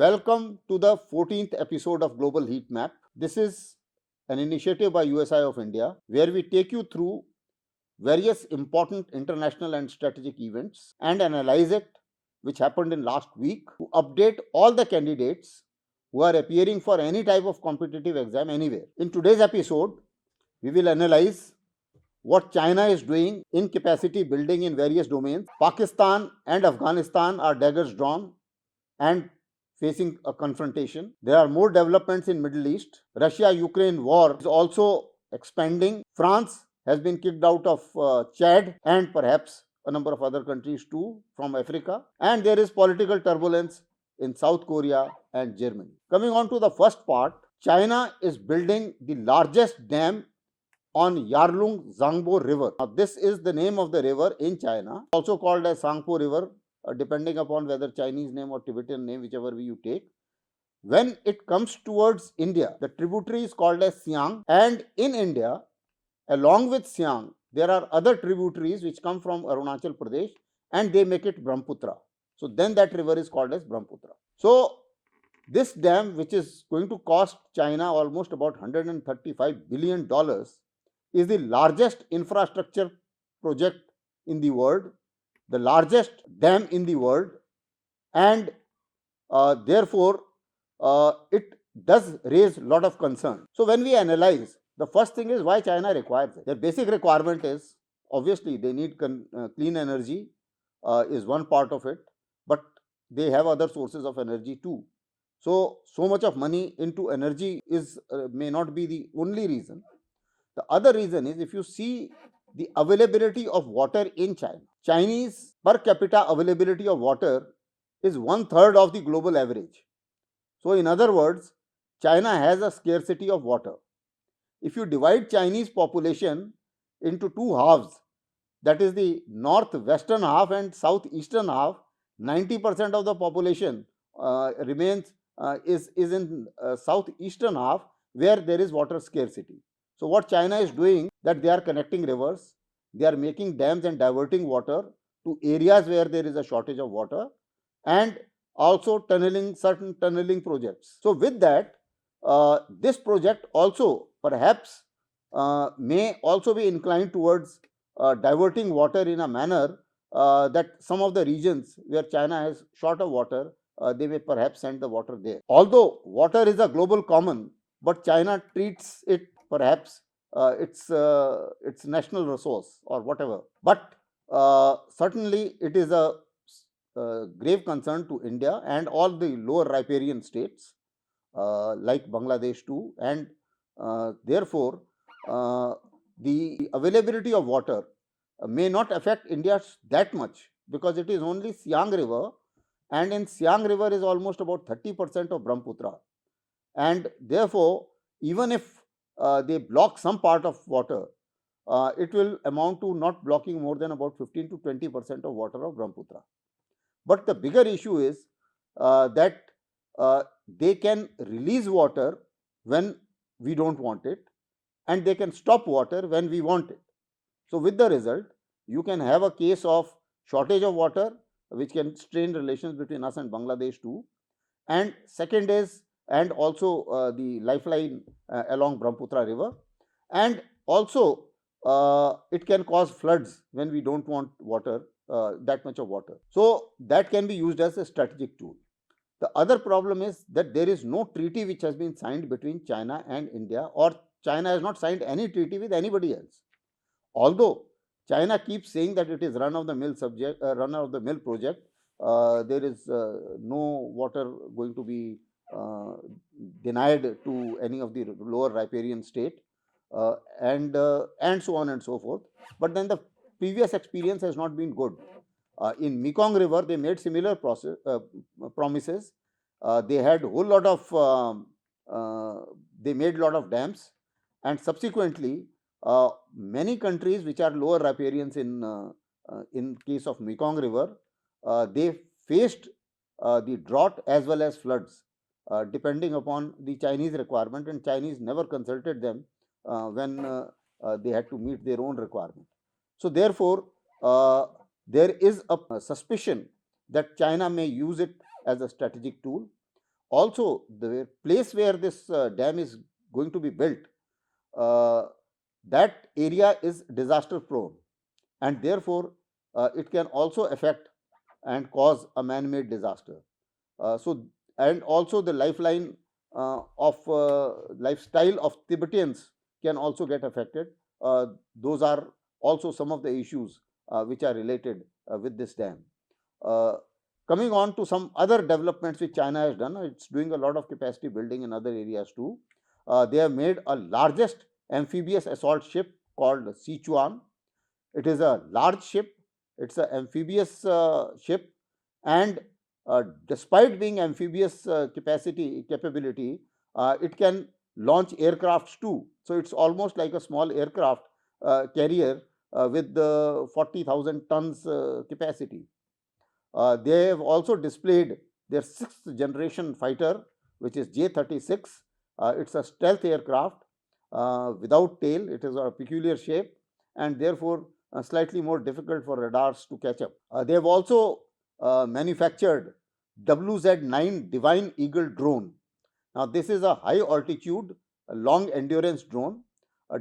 Welcome to the 14th episode of Global Heat Map. This is an initiative by USI of India where we take you through various important international and strategic events and analyze it, which happened in last week, to update all the candidates who are appearing for any type of competitive exam anywhere. In today's episode, we will analyze what China is doing in capacity building in various domains. Pakistan and Afghanistan are daggers drawn and facing a confrontation. There are more developments in Middle East. Russia-Ukraine war is also expanding. France has been kicked out of Chad and perhaps a number of other countries too from Africa. And there is political turbulence in South Korea and Germany. Coming on to the first part, China is building the largest dam on Yarlung Zangbo River. Now, this is the name of the river in China, also called as Sangpo River, depending upon whether Chinese name or Tibetan name, whichever way you take. When it comes towards India, the tributary is called as Siang, and in India, along with Siang, there are other tributaries which come from Arunachal Pradesh and they make it Brahmaputra. So then that river is called as Brahmaputra. So this dam, which is going to cost China almost about $135 billion, is the largest infrastructure project in the world, the largest dam in the world, and therefore it does raise a lot of concern. So when we analyze, the first thing is why China requires it. Their basic requirement is, obviously they need clean energy is one part of it, but they have other sources of energy too. So much of money into energy is may not be the only reason. The other reason is, if you see the availability of water in China, Chinese per capita availability of water is 1/3 of the global average. So in other words, China has a scarcity of water. If you divide Chinese population into two halves, that is the northwestern half and southeastern half, 90% of the population remains is in southeastern half, where there is water scarcity. So what China is doing, that they are connecting rivers, they are making dams and diverting water to areas where there is a shortage of water, and also certain tunneling projects. So with that, this project also perhaps may also be inclined towards diverting water in a manner that some of the regions where China has short of water, they may perhaps send the water there. Although water is a global common, but China treats it perhaps its national resource or whatever. But certainly it is a grave concern to India and all the lower riparian states like Bangladesh too, and therefore the availability of water may not affect India that much, because it is only Siang River, and in Siang River is almost about 30% of Brahmaputra, and therefore even if they block some part of water, it will amount to not blocking more than about 15 to 20% of water of Brahmaputra. But the bigger issue is that they can release water when we don't want it, and they can stop water when we want it. So with the result, you can have a case of shortage of water, which can strain relations between us and Bangladesh too. And second is, and also the lifeline along Brahmaputra river, and also it can cause floods when we don't want water, that much of water. So that can be used as a strategic tool. The other problem is that there is no treaty which has been signed between China and India, or China has not signed any treaty with anybody else. Although China keeps saying that it is run-of-the-mill project, there is no water going to be denied to any of the lower riparian state, and so on and so forth. But then the previous experience has not been good. In Mekong River, they made similar promises. They had a whole lot of, they made a lot of dams, and subsequently, many countries which are lower riparians in case of Mekong River, they faced the drought as well as floods, depending upon the Chinese requirement, and Chinese never consulted them when they had to meet their own requirement. So therefore, there is a suspicion that China may use it as a strategic tool. also the place where this dam is going to be built, uh, that area is disaster prone, and therefore it can also affect and cause a man-made disaster. So, and also the lifeline of lifestyle of Tibetans can also get affected. Those are also some of the issues which are related with this dam. Uh, Coming on to some other developments which China has done, it's doing a lot of capacity building in other areas too. They have made a largest amphibious assault ship called Sichuan. It is a large ship, it's an amphibious ship, and despite being amphibious capability, it can launch aircrafts too. So it's almost like a small aircraft carrier with the 40,000 tons capacity. They have also displayed their sixth generation fighter, which is J-36. It's a stealth aircraft without tail. It is a peculiar shape and therefore slightly more difficult for radars to catch up. They have also manufactured WZ-9 Divine Eagle drone. Now, this is a high altitude, long endurance drone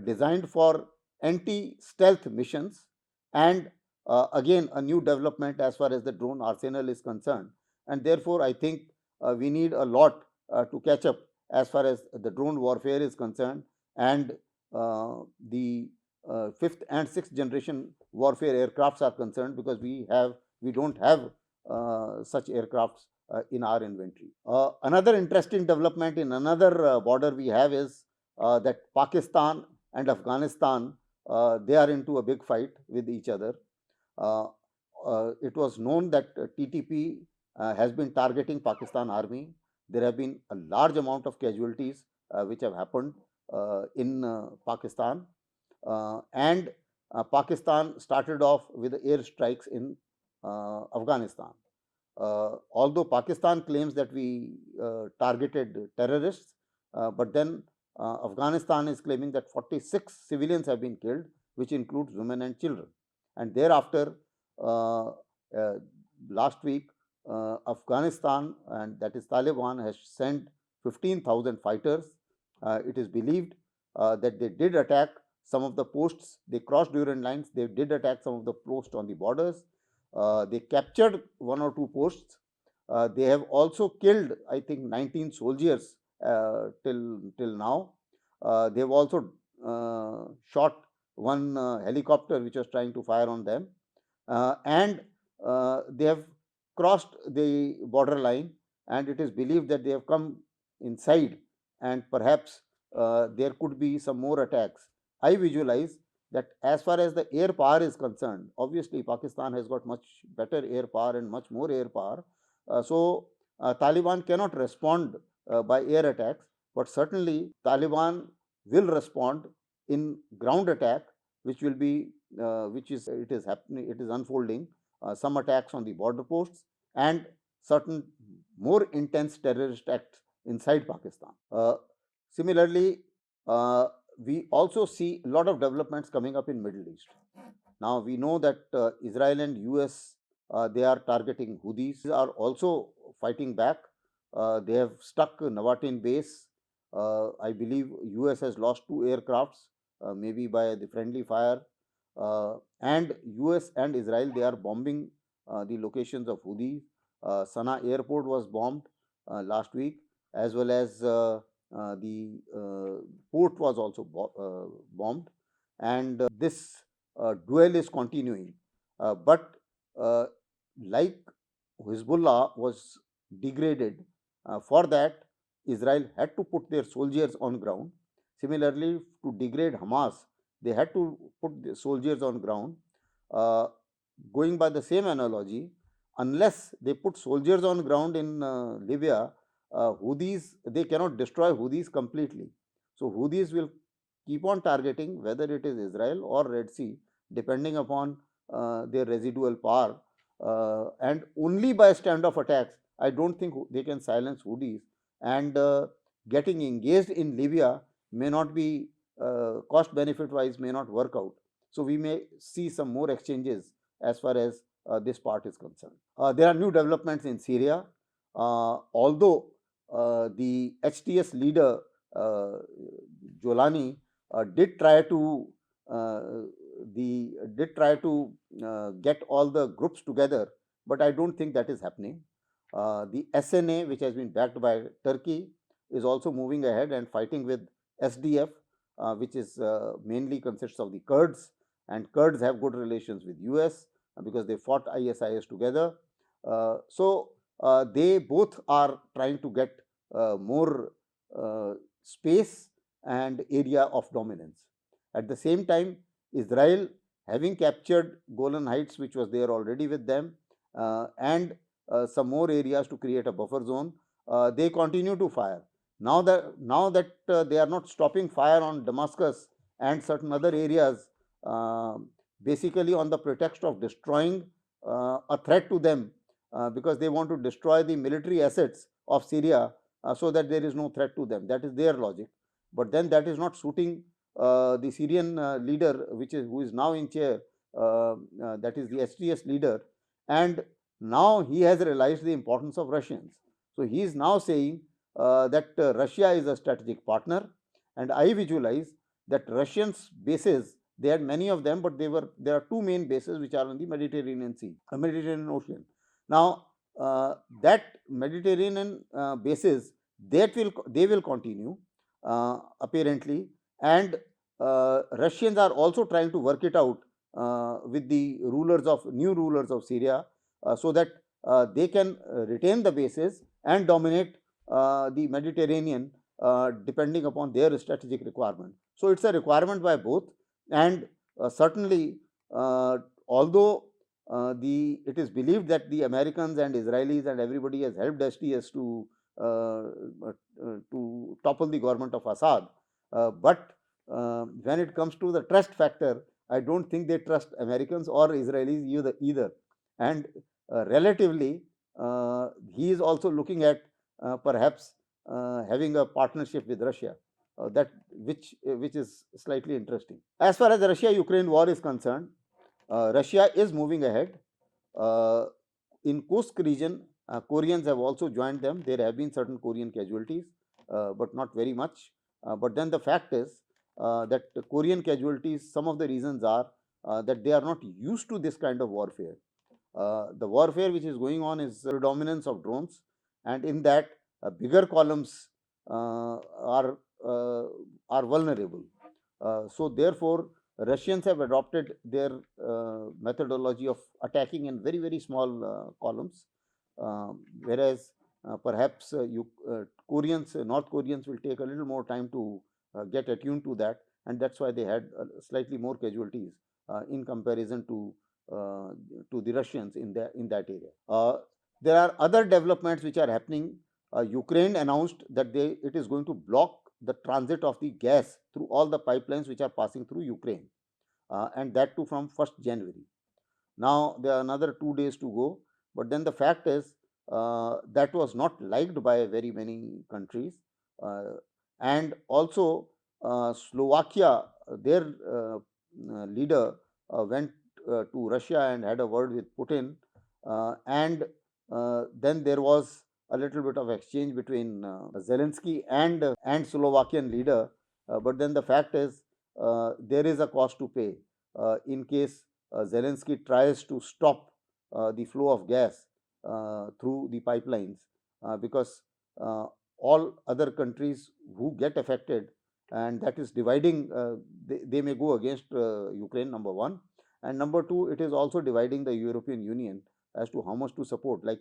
designed for anti stealth missions, and again, a new development as far as the drone arsenal is concerned. And therefore, I think we need a lot to catch up as far as the drone warfare is concerned, and the fifth and sixth generation warfare aircrafts are concerned, because we don't have such aircrafts in our inventory. Another interesting development in another border we have is that Pakistan and Afghanistan, they are into a big fight with each other. Uh, it was known that TTP has been targeting Pakistan army. There have been a large amount of casualties which have happened in Pakistan, and Pakistan started off with air strikes in Afghanistan. Although Pakistan claims that we targeted terrorists, but then Afghanistan is claiming that 46 civilians have been killed, which includes women and children. And thereafter, uh, last week, Afghanistan, and that is Taliban, has sent 15,000 fighters. It is believed that they did attack some of the posts. They crossed Durand lines. They did attack some of the posts on the borders. They captured one or two posts. They have also killed, I think, 19 soldiers till now. They have also shot one helicopter which was trying to fire on them, and they have crossed the border line, and it is believed that they have come inside, and perhaps there could be some more attacks. I visualize that as far as the air power is concerned, obviously Pakistan has got much better air power and much more air power. So Taliban cannot respond by air attacks, but certainly Taliban will respond in ground attack, which will be which is it is happening, it is unfolding. Some attacks on the border posts and certain more intense terrorist acts inside Pakistan. Similarly, we also see a lot of developments coming up in Middle East. Now we know that Israel and US, they are targeting Houthis. Are also fighting back. They have stuck Navatin base. I believe US has lost two aircrafts, maybe by the friendly fire. And US and Israel, they are bombing the locations of Houthis. Sana'a airport was bombed last week, as well as the port was also bombed, and this duel is continuing. But like Hezbollah was degraded, for that Israel had to put their soldiers on ground. Similarly, to degrade Hamas, they had to put the soldiers on ground. Uh, Going by the same analogy, unless they put soldiers on ground in Libya, Houthis, they cannot destroy Houthis completely. So Houthis will keep on targeting, whether it is Israel or Red Sea, depending upon their residual power. And only by standoff attacks, I don't think they can silence Houthis. And getting engaged in Libya may not be, cost benefit wise, may not work out. So we may see some more exchanges as far as this part is concerned. There are new developments in Syria, although the HTS leader Jolani did try to uh, get all the groups together, but I don't think that is happening. The SNA, which has been backed by Turkey, is also moving ahead and fighting with SDF, which is mainly consists of the Kurds, and Kurds have good relations with US because they fought ISIS together. They both are trying to get more space and area of dominance. At the same time, Israel, having captured Golan Heights, which was there already with them, and some more areas to create a buffer zone, they continue to fire. Now that they are not stopping fire on Damascus and certain other areas, uh, basically on the pretext of destroying a threat to them, because they want to destroy the military assets of Syria, so that there is no threat to them. That is their logic. But then that is not suiting the Syrian leader, who is now in chair, that is the STS leader, and now he has realized the importance of Russians. So he is now saying that Russia is a strategic partner, and I visualize that Russians bases, they had many of them, but there are two main bases which are on the Mediterranean Sea, Mediterranean Ocean. Now that Mediterranean bases, they will continue apparently, and Russians are also trying to work it out with the new rulers of Syria, so that they can retain the bases and dominate the Mediterranean, depending upon their strategic requirement. So it's a requirement by both, and certainly, although it is believed that the Americans and Israelis and everybody has helped STS uh, to topple the government of Assad, but when it comes to the trust factor, I don't think they trust Americans or Israelis either. And relatively, he is also looking at perhaps having a partnership with Russia, which is slightly interesting. As far as the Russia-Ukraine war is concerned, Russia is moving ahead. Uh, in Kursk region, Koreans have also joined them. There have been certain Korean casualties, but not very much. But then the fact is that the Korean casualties, some of the reasons are that they are not used to this kind of warfare. The warfare which is going on is predominance of drones, and in that bigger columns are uh, are vulnerable. So therefore, Russians have adopted their methodology of attacking in very small columns, whereas perhaps Koreans, North Koreans will take a little more time to get attuned to that, and that's why they had slightly more casualties in comparison uh, to the Russians in that area. There are other developments which are happening. Ukraine announced that it is going to block the transit of the gas through all the pipelines which are passing through Ukraine, and that too from 1st January. Now there are another 2 days to go, but then the fact is that was not liked by very many countries, uh, and also Slovakia, their leader went to Russia and had a word with Putin, and then there was a little bit of exchange between Zelensky and Slovakian leader, but then the fact is there is a cost to pay in case Zelensky tries to stop the flow of gas through the pipelines, because uh, all other countries who get affected, and that is dividing, they may go against Ukraine, number one, and number two, it is also dividing the European Union as to how much to support. Like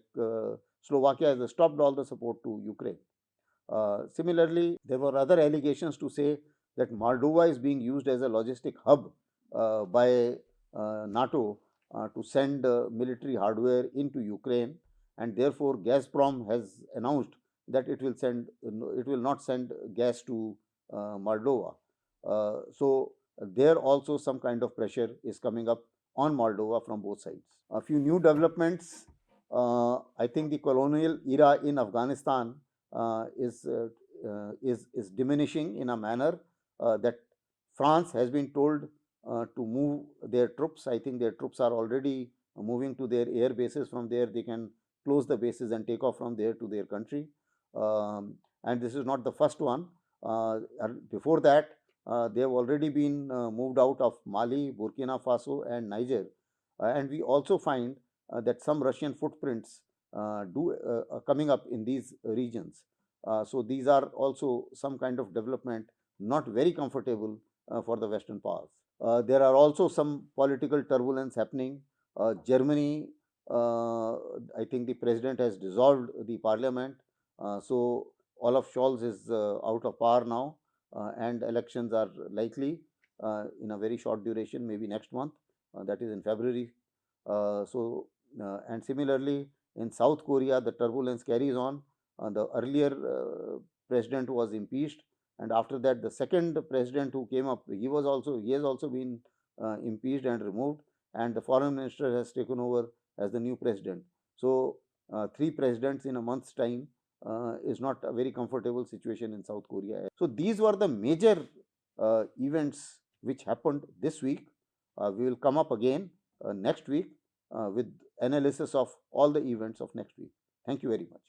Slovakia has stopped all the support to Ukraine. Similarly, there were other allegations to say that Moldova is being used as a logistic hub by NATO to send military hardware into Ukraine, and therefore Gazprom has announced that it will not send gas to Moldova. So there also some kind of pressure is coming up on Moldova from both sides. A few new developments. I think the colonial era in Afghanistan is diminishing in a manner that France has been told to move their troops. I think their troops are already moving to their air bases. From there, they can close the bases and take off from there to their country. And this is not the first one. Before that, they have already been moved out of Mali, Burkina Faso, and Niger. And we also find that some Russian footprints do coming up in these regions. So these are also some kind of development not very comfortable for the Western powers. There are also some political turbulence happening. Germany, I think the president has dissolved the parliament. So Olaf Scholz is out of power now, and elections are likely in a very short duration, maybe next month, that is in February. And similarly, in South Korea, the turbulence carries on. The earlier president was impeached, and after that, the second president who came up, he has also been impeached and removed, and the foreign minister has taken over as the new president. So, three presidents in a month's time is not a very comfortable situation in South Korea. So, these were the major events which happened this week. We will come up again next week with analysis of all the events of next week. Thank you very much.